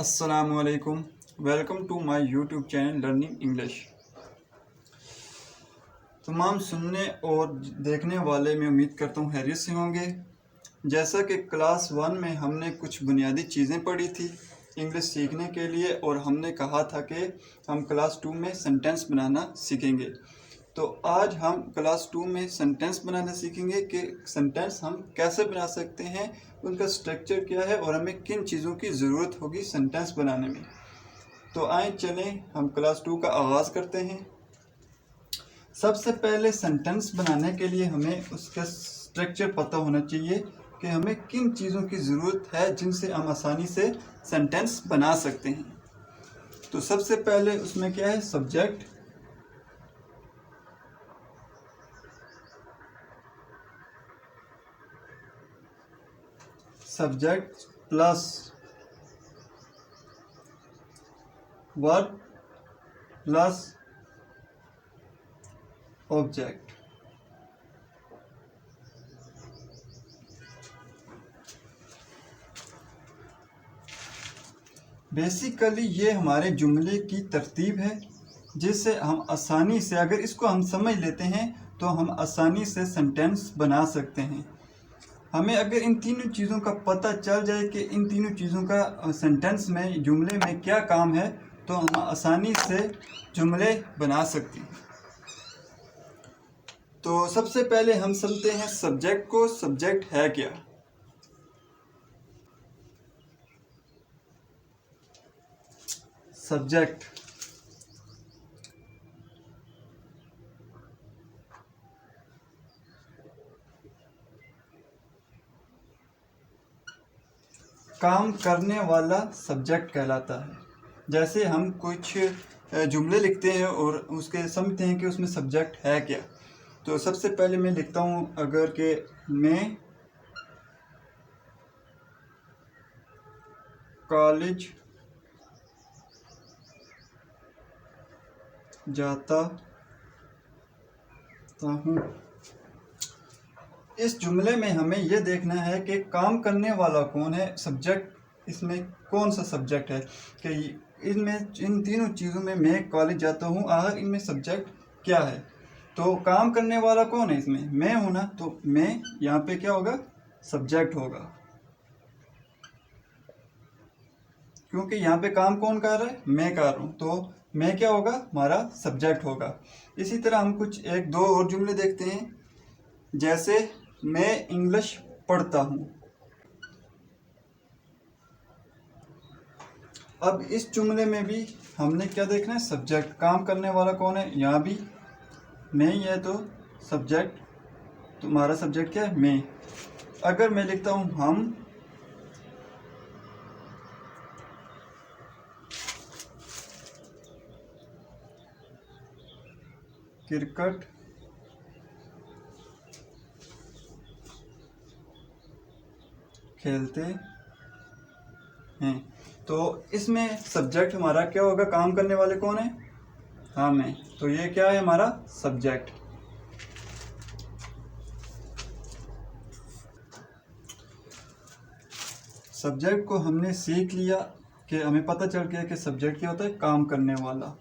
अस्सलामुअलैकुम। Welcome to my YouTube channel learning English. तमाम सुनने और देखने वाले मैं उम्मीद करता हूँ खैरियत से होंगे। जैसा कि क्लास 1 में हमने कुछ बुनियादी चीज़ें पढ़ी थी इंग्लिश सीखने के लिए, और हमने कहा था कि हम क्लास 2 में सेंटेंस बनाना सीखेंगे। तो आज हम क्लास 2 में सेंटेंस बनाना सीखेंगे कि सेंटेंस हम कैसे बना सकते हैं, उनका स्ट्रक्चर क्या है और हमें किन चीज़ों की ज़रूरत होगी सेंटेंस बनाने में। तो आए चलें हम क्लास 2 का आगाज़ करते हैं। सबसे पहले सेंटेंस बनाने के लिए हमें उसका स्ट्रक्चर पता होना चाहिए कि हमें किन चीज़ों की ज़रूरत है जिनसे हम आसानी से सेंटेंस बना सकते हैं। तो सबसे पहले उसमें क्या है, subject, subject plus verb plus object. Basically ये हमारे जुमले की तरतीब है जिससे हम आसानी से, अगर इसको हम समझ लेते हैं तो हम आसानी से सेंटेंस बना सकते हैं। हमें अगर इन तीनों चीज़ों का पता चल जाए कि इन तीनों चीज़ों का सेंटेंस में, जुमले में क्या काम है, तो हम आसानी से जुमले बना सकते हैं। तो सबसे पहले हम समझते हैं सब्जेक्ट को। सब्जेक्ट है क्या? सब्जेक्ट काम करने वाला सब्जेक्ट कहलाता है। जैसे हम कुछ जुमले लिखते हैं और उसके समझते हैं कि उसमें सब्जेक्ट है क्या। तो सबसे पहले मैं लिखता हूँ अगर कि मैं कॉलेज जाता हूँ। इस जुमले में हमें यह देखना है कि काम करने वाला कौन है, सब्जेक्ट इसमें कौन सा सब्जेक्ट है, कि इनमें, इन तीनों चीज़ों में मैं कॉलेज जाता हूँ, आखिर इनमें सब्जेक्ट क्या है। तो काम करने वाला कौन है इसमें, मैं हूँ ना, तो मैं यहाँ पे क्या होगा, सब्जेक्ट होगा, क्योंकि यहाँ पे काम कौन कर रहा है, मैं कर रहा हूँ, तो मैं क्या होगा, हमारा सब्जेक्ट होगा। इसी तरह हम कुछ एक दो और जुमले देखते हैं। जैसे मैं इंग्लिश पढ़ता हूँ। अब इस जुमले में भी हमने क्या देखना है, सब्जेक्ट, काम करने वाला कौन है, यहाँ भी मैं ही है, तो सब्जेक्ट, तुम्हारा सब्जेक्ट क्या है, मैं। अगर मैं लिखता हूँ हम क्रिकेट खेलते हैं, तो इसमें सब्जेक्ट हमारा क्या होगा, काम करने वाले कौन है, हाँ मैं, तो ये क्या है, हमारा सब्जेक्ट। सब्जेक्ट को हमने सीख लिया कि हमें पता चल गया कि सब्जेक्ट क्या होता है, काम करने वाला।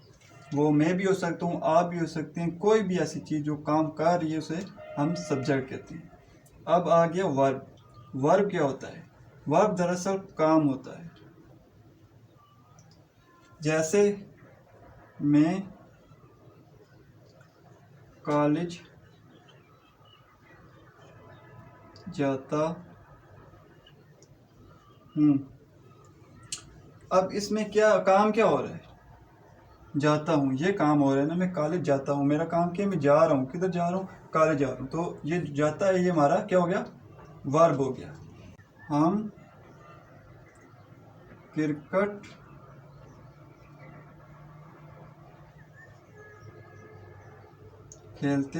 वो मैं भी हो सकता हूँ, आप भी हो सकते हैं, कोई भी ऐसी चीज़ जो काम कर रही है उसे हम सब्जेक्ट कहते हैं। अब आ गया वर्ब। वर्ब क्या होता है, वर्ब दरअसल काम होता है। जैसे मैं कॉलेज जाता हूँ। अब इसमें क्या काम क्या हो रहा है, जाता हूँ, ये काम हो रहा है ना, मैं कॉलेज जाता हूँ, मेरा काम क्या है, मैं जा रहा हूँ, किधर जा रहा हूँ, कॉलेज जा रहा हूँ, तो ये जाता है, ये हमारा क्या हो गया, वर्ब हो गया। हम क्रिकेट खेलते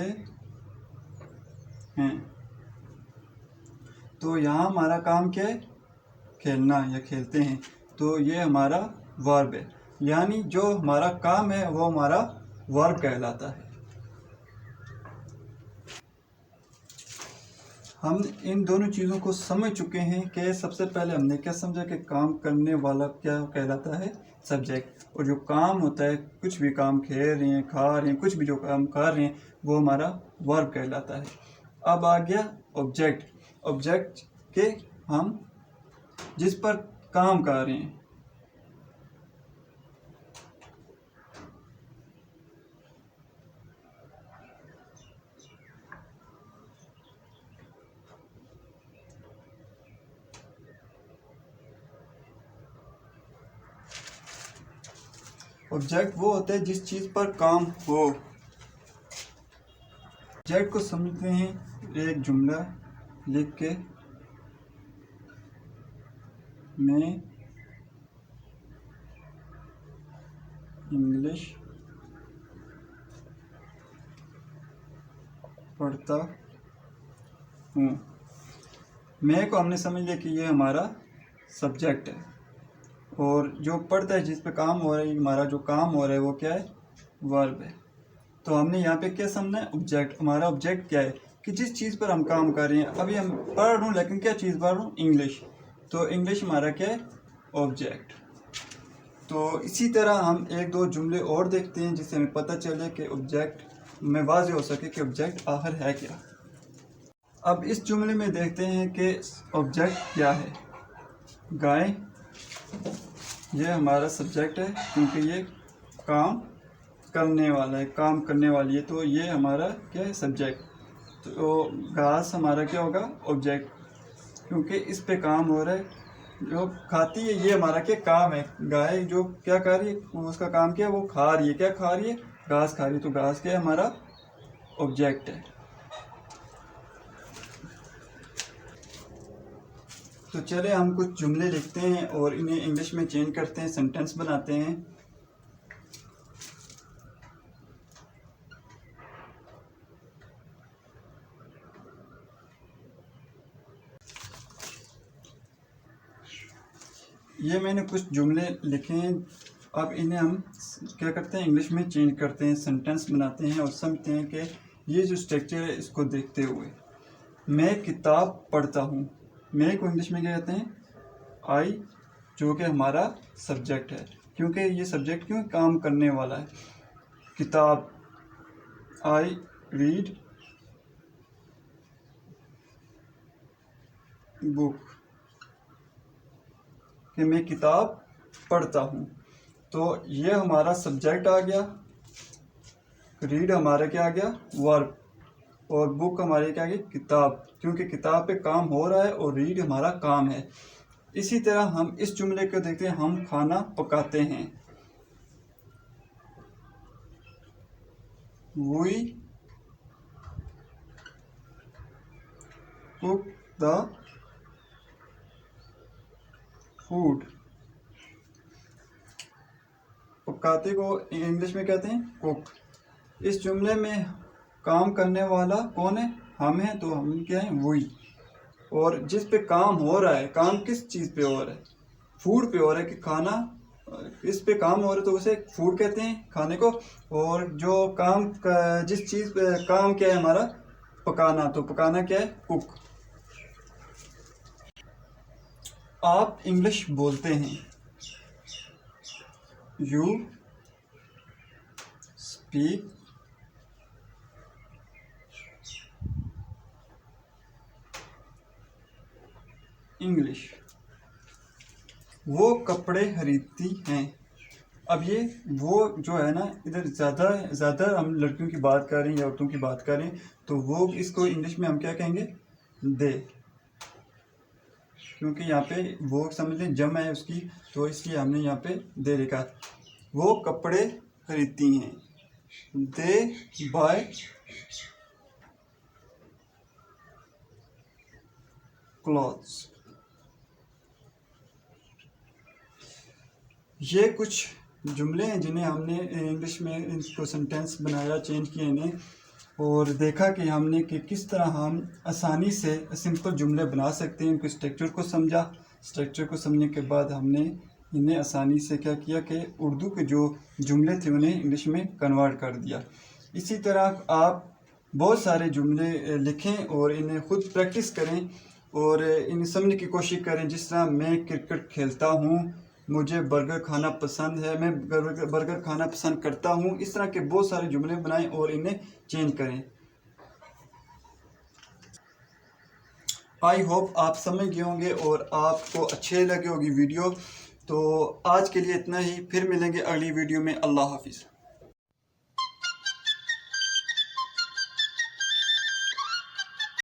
हैं, तो यहाँ हमारा काम क्या है, खेलना या खेलते हैं, तो ये हमारा वर्ब है। यानी जो हमारा काम है वो हमारा वर्ब कहलाता है। हम इन दोनों चीज़ों को समझ चुके हैं कि सबसे पहले हमने क्या समझा कि काम करने वाला क्या कहलाता है, सब्जेक्ट। और जो काम होता है, कुछ भी काम, खेल रहे हैं, खा रहे हैं, कुछ भी जो काम कर रहे हैं, वो हमारा वर्ब कहलाता है। अब आ गया ऑब्जेक्ट। ऑब्जेक्ट के हम जिस पर काम कर रहे हैं। ऑब्जेक्ट वो होता है जिस चीज़ पर काम हो। ऑब्जेक्ट को समझते हैं एक जुमला लिख के, मैं इंग्लिश पढ़ता हूँ। मैं को हमने समझ लिया कि ये हमारा सब्जेक्ट है, और जो पढ़ता है, जिस पे काम हो रहा है, हमारा जो काम हो रहा है वो क्या है, वर्ब है। तो हमने यहाँ पे क्या समझना है, ऑब्जेक्ट। हमारा ऑब्जेक्ट क्या है कि जिस चीज़ पर हम काम कर रहे हैं। अभी हम पढ़ रहा हूँ, लेकिन क्या चीज़ पढ़ रहा हूँ, इंग्लिश। तो इंग्लिश हमारा क्या है, ऑब्जेक्ट। तो इसी तरह हम एक दो जुमले और देखते हैं जिससे हमें पता चले कि ऑब्जेक्ट में वाज़ेह हो सके कि ऑब्जेक्ट आखिर है क्या। अब इस जुमले में देखते हैं कि ऑब्जेक्ट क्या है। गाय, ये हमारा सब्जेक्ट है क्योंकि ये काम करने वाला है, काम करने वाली है, तो ये हमारा क्या है, सब्जेक्ट। तो घास हमारा क्या होगा, ऑब्जेक्ट, क्योंकि इस पे काम हो रहा है। जो खाती है, ये हमारा क्या काम है। गाय जो क्या कर रही है, उसका काम क्या है, वो खा रही है। क्या खा रही है, घास खा रही है। तो घास क्या है, हमारा ऑब्जेक्ट है। तो चले हम कुछ जुमले लिखते हैं और इन्हें इंग्लिश में चेंज करते हैं, सेंटेंस बनाते हैं। ये मैंने कुछ जुमले लिखे हैं। अब इन्हें हम क्या करते हैं, इंग्लिश में चेंज करते हैं, सेंटेंस बनाते हैं और समझते हैं कि ये जो स्ट्रक्चर है इसको देखते हुए। मैं किताब पढ़ता हूँ। मैं को इंग्लिश में क्या कहते हैं, आई, जो कि हमारा सब्जेक्ट है, क्योंकि ये सब्जेक्ट क्यों, काम करने वाला है। किताब, आई रीड बुक, कि मैं किताब पढ़ता हूँ। तो ये हमारा सब्जेक्ट आ गया। रीड हमारा क्या आ गया, वर्ब। और बुक हमारी क्या आ गई, किताब, क्योंकि किताब पे काम हो रहा है और रीड हमारा काम है। इसी तरह हम इस जुमले को देखते हैं, हम खाना पकाते हैं। We cook the food। पकाते को इंग्लिश में कहते हैं कुक। इस जुमले में काम करने वाला कौन है, हम हैं, तो हम क्या हैं, वही। और जिस पे काम हो रहा है, काम किस चीज़ पे हो रहा है, फूड पे हो रहा है, कि खाना इस पे काम हो रहा है, तो उसे फूड कहते हैं, खाने को। और जो काम जिस चीज़ पे काम क्या है हमारा, पकाना, तो पकाना क्या है, कुक। आप इंग्लिश बोलते हैं। You speak English. वो कपड़े खरीदती हैं। अब ये वो जो है ना, इधर ज़्यादा हम लड़कियों की बात कर रहे हैं या औरतों की बात कर रहे हैं, तो वो इसको इंग्लिश में हम क्या कहेंगे, दे। क्योंकि यहाँ पे वो समझ लें जम है उसकी, तो इसलिए हमने यहाँ पे दे लिखा। वो कपड़े खरीदती हैं। दे बाय क्लॉथ्स। ये कुछ जुमले हैं जिन्हें हमने इंग्लिश में इनको सेंटेंस बनाया, चेंज किए इन्हें, और देखा कि हमने कि किस तरह हम आसानी से सिंपल जुमले बना सकते हैं। इनके स्ट्रक्चर को समझा। स्ट्रक्चर को समझने के बाद हमने इन्हें आसानी से क्या किया कि उर्दू के जो जुमले थे उन्हें इंग्लिश में कन्वर्ट कर दिया। इसी तरह आप बहुत सारे जुमले लिखें और इन्हें खुद प्रैक्टिस करें और इन्हें समझने की कोशिश करें। जिस तरह मैं क्रिकेट खेलता हूँ, मुझे बर्गर खाना पसंद है, मैं बर्गर खाना पसंद करता हूँ। इस तरह के बहुत सारे जुमले बनाएं और इन्हें चेंज करें। आई होप आप समझ गए होंगे और आपको अच्छे लगे होगी वीडियो। तो आज के लिए इतना ही, फिर मिलेंगे अगली वीडियो में। अल्लाह हाफिज़।